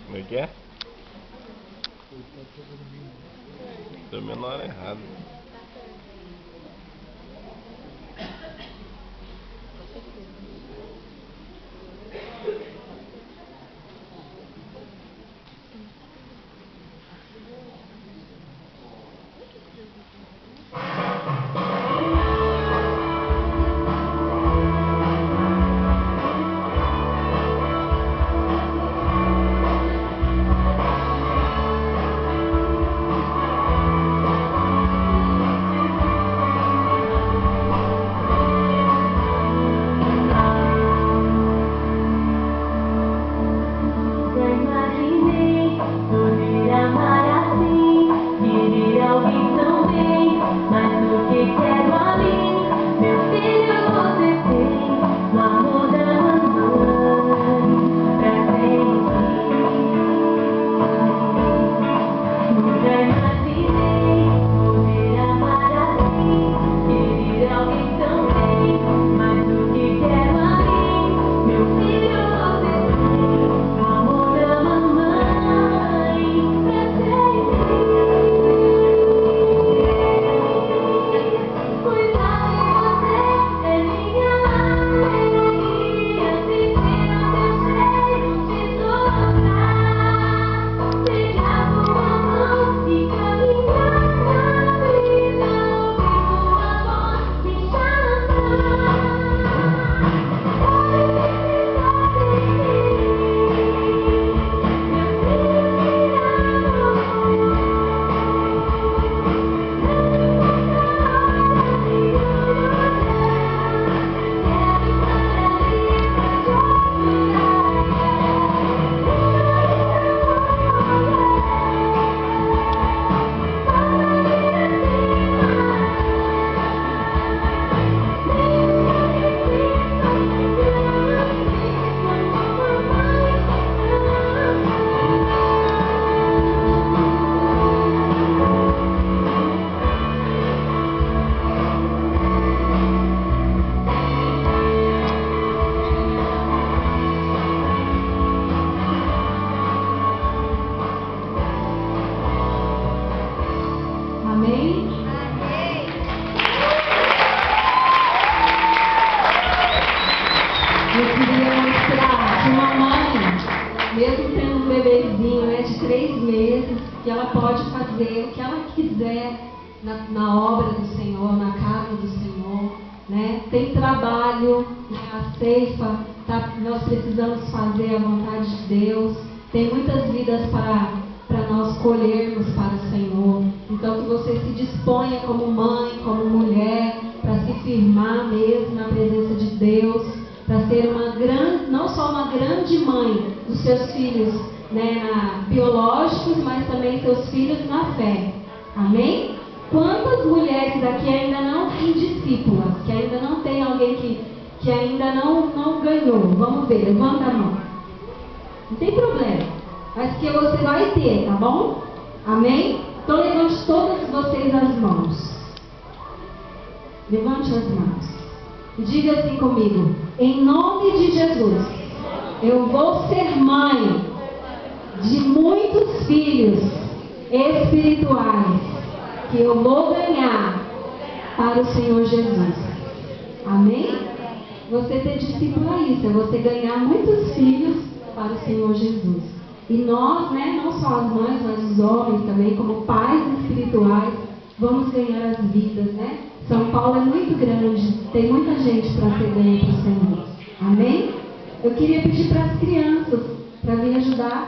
Como é que é? Dormiu na hora errada. Mesmo tendo um bebezinho, né, de 3 meses, que ela pode fazer o que ela quiser na obra do Senhor, na casa do Senhor, né? Tem trabalho, né, a ceifa, nós precisamos fazer a vontade de Deus, tem muitas vidas para nós colhermos para o Senhor. Então que você se disponha como mãe, como mulher, para se firmar mesmo na presença de Deus, para ser não só uma grande mãe dos seus filhos, né, biológicos, mas também seus filhos na fé. Amém? Quantas mulheres aqui ainda não têm discípulas, que ainda não tem alguém que ainda não ganhou? Vamos ver, levanta a mão. Não tem problema, mas que você vai ter, tá bom? Amém? Então levante todas vocês as mãos. Levante as mãos. E diga assim comigo: em nome de Jesus, eu vou ser mãe de muitos filhos espirituais que eu vou ganhar para o Senhor Jesus. Amém? Você ter discípulo é isso, é você ganhar muitos filhos para o Senhor Jesus. E nós, né, não só as mães, mas os homens também, como pais espirituais, vamos ganhar as vidas, né? São Paulo é muito grande, tem muita gente para ser ganha para o Senhor. Amém? Eu queria pedir para as crianças para vir ajudar.